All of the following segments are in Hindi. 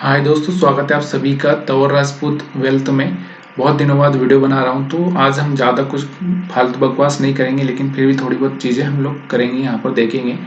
हाय दोस्तों, स्वागत है आप सभी का तंवर राजपूत वेल्थ में। बहुत दिनों बाद वीडियो बना रहा हूं, तो आज हम ज़्यादा कुछ फालतू बकवास नहीं करेंगे, लेकिन फिर भी थोड़ी बहुत चीज़ें हम लोग करेंगे, यहाँ पर देखेंगे।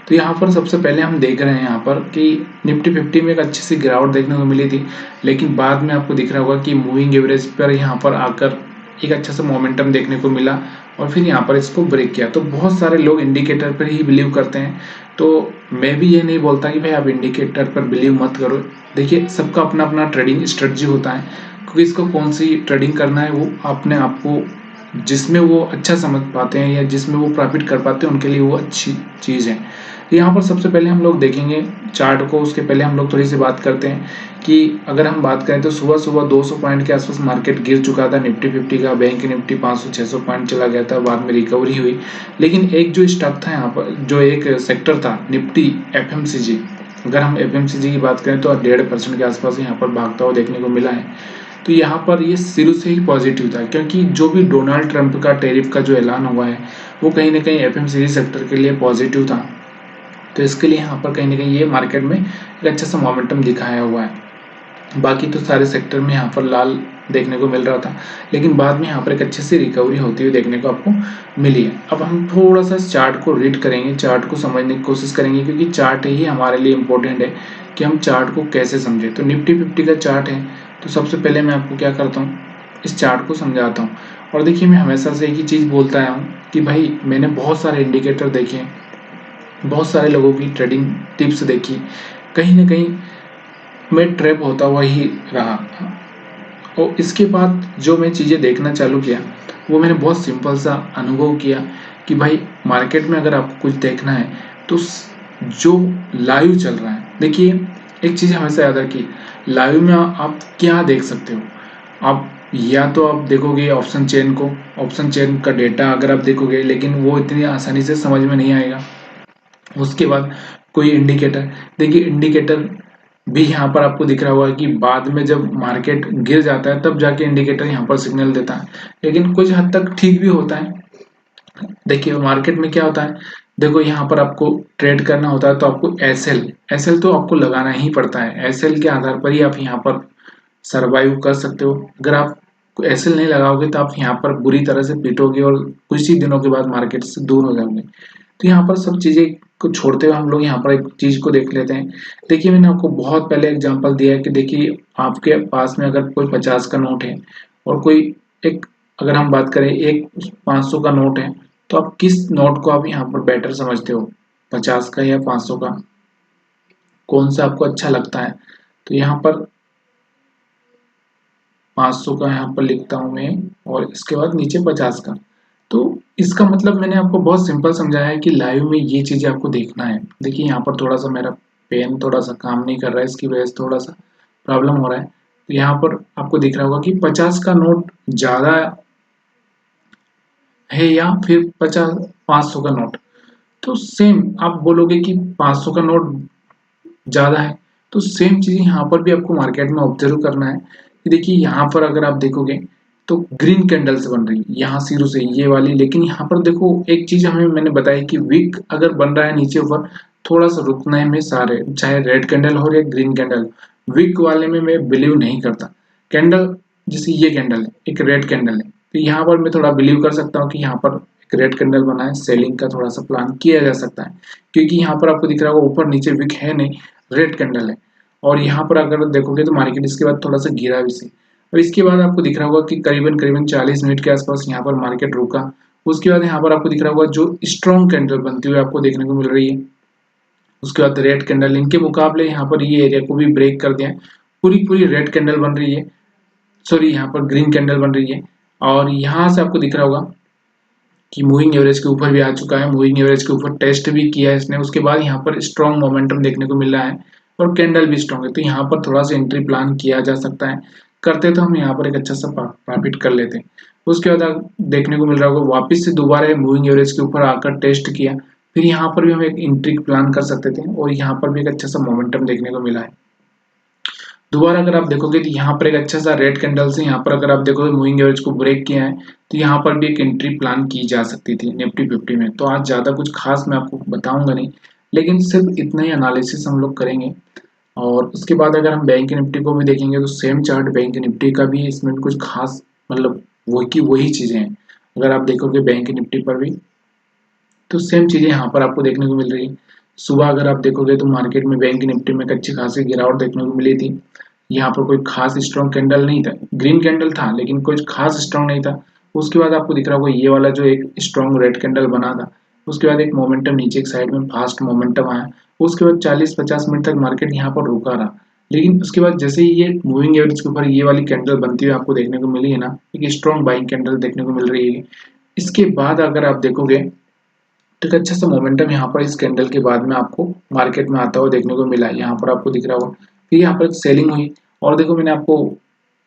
तो यहाँ पर सबसे पहले हम देख रहे हैं यहाँ पर कि निफ्टी 50 में एक अच्छी सी गिरावट देखने को मिली थी, लेकिन बाद में आपको दिख रहा होगा कि मूविंग एवरेज पर यहाँ पर आकर एक अच्छा सा मोमेंटम देखने को मिला और फिर यहाँ पर इसको ब्रेक किया। तो बहुत सारे लोग इंडिकेटर पर ही बिलीव करते हैं, तो मैं भी ये नहीं बोलता कि भाई आप इंडिकेटर पर बिलीव मत करो। देखिए, सबका अपना अपना ट्रेडिंग स्ट्रेटजी होता है, क्योंकि इसको कौन सी ट्रेडिंग करना है वो अपने आप को जिसमें वो अच्छा समझ पाते हैं या जिसमें वो प्रॉफिट कर पाते हैं उनके लिए वो अच्छी चीज़ है। तो यहाँ पर सबसे पहले हम लोग देखेंगे चार्ट को। उसके पहले हम लोग थोड़ी सी बात करते हैं कि अगर हम बात करें तो सुबह सुबह 200 पॉइंट के आसपास मार्केट गिर चुका था निफ्टी 50 का। बैंक निफ्टी 500-600 पॉइंट चला गया था, बाद में रिकवरी हुई। लेकिन एक जो स्टॉक था यहाँ पर, जो एक सेक्टर था निफ्टी एफएमसीजी, अगर हम एफएमसीजी की बात करें तो 1.5% के आसपास यहाँ पर भागता हुआ देखने को मिला है। तो यहाँ पर ये शुरू से ही पॉजिटिव था, क्योंकि जो भी डोनाल्ड ट्रंप का टैरिफ का जो ऐलान हुआ है वो कहीं ना कहीं एफएमसीजी सेक्टर के लिए पॉजिटिव था। तो इसके लिए यहाँ पर कहीं ना कहीं ये मार्केट में एक अच्छा सा मोमेंटम दिखाया हुआ है। बाकी तो सारे सेक्टर में यहाँ पर लाल देखने को मिल रहा था, लेकिन बाद में यहाँ पर एक अच्छी सी रिकवरी होती हुई देखने को आपको मिली है। अब हम थोड़ा सा चार्ट को रीड करेंगे, चार्ट को समझने की कोशिश करेंगे, क्योंकि चार्ट ही हमारे लिए इम्पोर्टेंट है कि हम चार्ट को कैसे समझें। तो निफ्टी 50 का चार्ट है, तो सबसे पहले मैं आपको क्या करता हूँ, इस चार्ट को समझाता हूँ। और देखिए, मैं हमेशा से एक ही चीज़ बोलता आया हूँ कि भाई मैंने बहुत सारे इंडिकेटर देखे, बहुत सारे लोगों की ट्रेडिंग टिप्स देखी, कहीं ना कहीं मैं ट्रैप होता हुआ ही रहा। और इसके बाद जो मैं चीज़ें देखना चालू किया वो मैंने बहुत सिंपल सा अनुभव किया कि भाई मार्केट में अगर आपको कुछ देखना है तो जो लाइव चल रहा है, देखिए एक चीज़ हमेशा याद रखिए, लाइव में आप क्या देख सकते हो। आप या तो आप देखोगे ऑप्शन चेन को, ऑप्शन चेन का डेटा अगर आप देखोगे, लेकिन वो इतनी आसानी से समझ में नहीं आएगा। उसके बाद कोई इंडिकेटर, देखिए इंडिकेटर भी यहाँ पर आपको दिख रहा होगा कि बाद में जब मार्केट गिर जाता है तब जाके इंडिकेटर यहाँ पर सिग्नल देता है, लेकिन कुछ हद तक ठीक भी होता है। देखिए मार्केट में क्या होता है, देखो यहाँ पर आपको ट्रेड करना होता है तो आपको एसएल एसएल तो आपको लगाना ही पड़ता है। एसएल के आधार पर ही आप यहाँ पर सरवाइव कर सकते हो। अगर आप एसएल नहीं लगाओगे तो आप यहाँ पर बुरी तरह से पीटोगे और कुछ ही दिनों के बाद मार्केट से दूर हो जाओगे। तो यहाँ पर सब चीज़ें को छोड़ते हुए हम लोग यहाँ पर एक चीज़ को देख लेते हैं। देखिए, मैंने आपको बहुत पहले एग्जांपल दिया है कि देखिए आपके पास में अगर कोई 50 का नोट है और कोई एक, अगर हम बात करें एक 500 का नोट है, तो आप किस नोट को आप यहाँ पर बेटर समझते हो, 50 का या 500 का, कौन सा आपको अच्छा लगता है? तो यहाँ पर 500 का यहाँ पर लिखता हूँ मैं, और इसके बाद नीचे 50 का। तो इसका मतलब मैंने आपको बहुत सिंपल समझाया है कि लाइव में ये चीज़ें आपको देखना है। देखिए यहाँ पर थोड़ा सा मेरा पेन थोड़ा सा काम नहीं कर रहा है, इसकी वजह से थोड़ा सा प्रॉब्लम हो रहा है। तो यहाँ पर आपको दिख रहा होगा कि 50 का नोट ज़्यादा है या फिर 500 का नोट। तो सेम आप बोलोगे कि 500 का नोट ज़्यादा है, तो सेम चीज़ यहाँ पर भी आपको मार्केट में ऑब्जर्व करना है कि देखिए यहाँ पर अगर आप देखोगे तो ग्रीन कैंडल से बन रही है यहाँ शुरू से ये वाली, लेकिन यहाँ पर देखो एक चीज़ हमें मैंने बताई कि विक अगर बन रहा है नीचे ऊपर, थोड़ा सा रुकना है। में सारे चाहे रेड कैंडल हो या ग्रीन कैंडल, विक वाले में मैं बिलीव नहीं करता। कैंडल जैसे ये कैंडल है, एक रेड कैंडल है, तो यहाँ पर मैं थोड़ा बिलीव कर सकता हूँ कि यहाँ पर एक रेड कैंडल बना है, सेलिंग का थोड़ा सा प्लान किया जा सकता है, क्योंकि यहाँ पर आपको दिख रहा होगा ऊपर नीचे विक है नहीं, रेड कैंडल है। और यहाँ पर अगर देखोगे तो मार्केट इसके बाद थोड़ा सा गिरा भी से, और इसके बाद आपको दिख रहा होगा कि करीबन करीबन 40 मिनट के आसपास यहाँ पर मार्केट रुका। उसके बाद यहाँ पर आपको दिख रहा होगा जो स्ट्रॉन्ग कैंडल बनती हुई आपको देखने को मिल रही है। उसके बाद रेड कैंडल, इनके मुकाबले यहाँ पर ये एरिया को भी ब्रेक कर दिया, पूरी पूरी रेड कैंडल बन रही है, सॉरी यहाँ पर ग्रीन कैंडल बन रही है। और यहाँ से आपको दिख रहा होगा कि मूविंग एवरेज के ऊपर भी आ चुका है, मूविंग एवरेज के ऊपर टेस्ट भी किया है इसने। उसके बाद यहाँ पर स्ट्रॉन्ग मोमेंटम देखने को मिल रहा है और कैंडल भी स्ट्रॉन्ग है, तो यहाँ पर थोड़ा सा एंट्री प्लान किया जा सकता है। करते तो हम यहाँ पर एक अच्छा सा प्रॉफिट कर लेते हैं। उसके बाद देखने को मिल रहा होगा वापस से दोबारा मूविंग एवरेज के ऊपर आकर टेस्ट किया, फिर यहाँ पर भी हम एक एंट्री प्लान कर सकते थे और यहाँ पर भी एक अच्छा सा मोमेंटम देखने को मिला है। दोबारा अगर आप देखोगे तो यहाँ पर एक अच्छा सा रेड कैंडल से यहाँ पर अगर आप देखोगे मूविंग एवरेज को ब्रेक किया है, तो यहाँ पर भी एक एंट्री प्लान की जा सकती थी निफ्टी 50 में। तो आज ज़्यादा कुछ खास मैं आपको बताऊंगा नहीं, लेकिन सिर्फ इतना ही एनालिसिस हम लोग करेंगे। और उसके बाद अगर हम बैंक निफ्टी को भी देखेंगे तो सेम चार्ट बैंक निफ्टी का भी, इसमें भी कुछ खास मतलब वही चीज़ें हैं। अगर आप देखोगे बैंक निफ्टी पर भी तो सेम चीज़ें यहाँ पर आपको देखने को मिल रही है। सुबह अगर आप देखोगे तो मार्केट में बैंक निफ्टी में एक अच्छी खासी गिरावट देखने को मिली थी। यहाँ पर कोई खास स्ट्रॉन्ग कैंडल नहीं था, ग्रीन कैंडल था लेकिन कुछ खास स्ट्रॉन्ग नहीं था। उसके बाद आपको दिख रहा होगा ये वाला जो एक स्ट्रॉन्ग रेड कैंडल बना था, उसके बाद एक मोमेंटम नीचे एक साइड में फास्ट मोमेंटम आया। उसके बाद 40-50 मिनट तक मार्केट यहाँ पर रुका रहा, लेकिन उसके बाद जैसे ही ये मूविंग एवरेज के ऊपर ये वाली कैंडल बनती हुई आपको देखने को मिली है ना, एक स्ट्रॉन्ग बाइंग कैंडल देखने को मिल रही है। इसके बाद अगर आप देखोगे तो एक अच्छा सा मोमेंटम यहाँ पर इस कैंडल के बाद में आपको मार्केट में आता हुआ देखने को मिला। यहाँ पर आपको दिख रहा होगा, फिर यहाँ पर सेलिंग हुई। और देखो मैंने आपको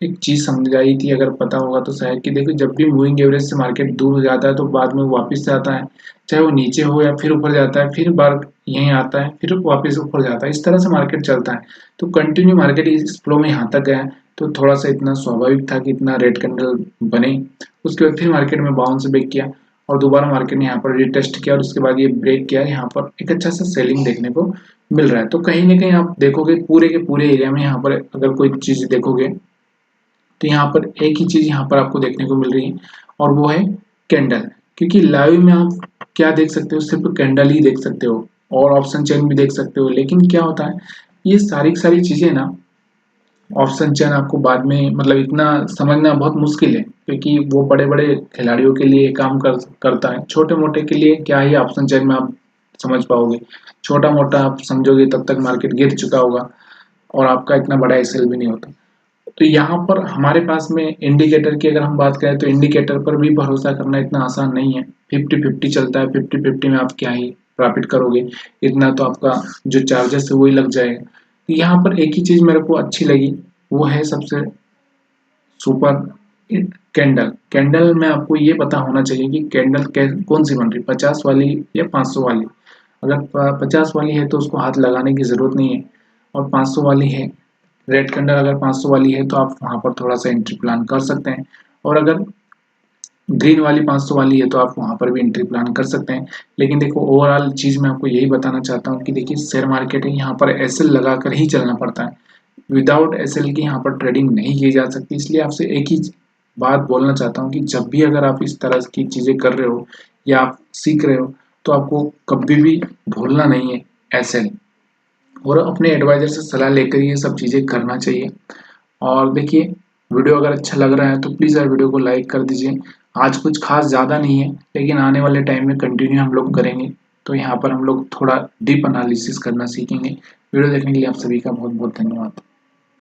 एक चीज समझाई थी, अगर पता होगा तो शायद, कि देखो जब भी मूविंग एवरेज से मार्केट दूर हो जाता है तो बाद में वो वापस से आता है, चाहे वो नीचे हो या फिर ऊपर जाता है, फिर बार यहीं आता है, फिर वापस ऊपर जाता है, इस तरह से मार्केट चलता है। तो कंटिन्यू मार्केट इस फ्लो में यहाँ तक गया है, तो थोड़ा सा इतना स्वाभाविक था कि इतना रेड कैंडल बने। उसके बाद फिर मार्केट में बाउंस बैक किया और दोबारा मार्केट ने यहाँ पर रिटेस्ट किया और उसके बाद ये ब्रेक किया। यहाँ पर एक अच्छा सा सेलिंग देखने को मिल रहा है। तो कहीं ना कहीं आप देखोगे पूरे के पूरे एरिया में यहाँ पर अगर कोई चीज देखोगे तो यहाँ पर एक ही चीज यहाँ पर आपको देखने को मिल रही है और वो है कैंडल। क्योंकि लाइव में आप क्या देख सकते हो, सिर्फ कैंडल ही देख सकते हो और ऑप्शन चेन भी देख सकते हो, लेकिन क्या होता है ये सारी सारी चीजें ना, ऑप्शन चेन आपको बाद में मतलब इतना समझना बहुत मुश्किल है, क्योंकि वो बड़े बड़े खिलाड़ियों के लिए काम करता है। छोटे मोटे के लिए क्या ही ऑप्शन चेन में आप समझ पाओगे, छोटा मोटा आप समझोगे तब तक मार्केट गिर चुका होगा और आपका इतना बड़ा एसएल भी नहीं होता। तो यहाँ पर हमारे पास में इंडिकेटर की अगर हम बात करें तो इंडिकेटर पर भी भरोसा करना इतना आसान नहीं है। 50-50 चलता है, 50-50 में आप क्या ही प्रॉफिट करोगे, इतना तो आपका जो चार्जेस है वही लग जाएगा। तो यहाँ पर एक ही चीज मेरे को अच्छी लगी, वो है सबसे सुपर कैंडल। कैंडल में आपको ये पता होना चाहिए कि कैंडल कौन सी बन रही, 50 वाली या 500 वाली। अगर 50 वाली है तो उसको हाथ लगाने की जरूरत नहीं है, और 500 वाली है, रेड कैंडल अगर 500 वाली है तो आप वहां पर थोड़ा सा एंट्री प्लान कर सकते हैं। और अगर ग्रीन वाली 500 वाली है तो आप वहां पर भी एंट्री प्लान कर सकते हैं। लेकिन देखो ओवरऑल चीज मैं आपको यही बताना चाहता हूँ कि देखिए शेयर मार्केट है, यहाँ पर एसएल लगाकर ही चलना पड़ता है। विदाउट एसएल की यहाँ पर ट्रेडिंग नहीं की जा सकती। इसलिए आपसे एक ही बात बोलना चाहता हूँ कि जब भी अगर आप इस तरह की चीजें कर रहे हो या आप सीख रहे हो तो आपको कभी भी भूलना नहीं है एसएल, और अपने एडवाइजर से सलाह लेकर ये सब चीजें करना चाहिए। और देखिए वीडियो अगर अच्छा लग रहा है तो प्लीज़ यार वीडियो को लाइक कर दीजिए। आज कुछ खास ज़्यादा नहीं है, लेकिन आने वाले टाइम में कंटिन्यू हम लोग करेंगे। तो यहाँ पर हम लोग थोड़ा डीप एनालिसिस करना सीखेंगे। वीडियो देखने के लिए आप सभी का बहुत बहुत धन्यवाद।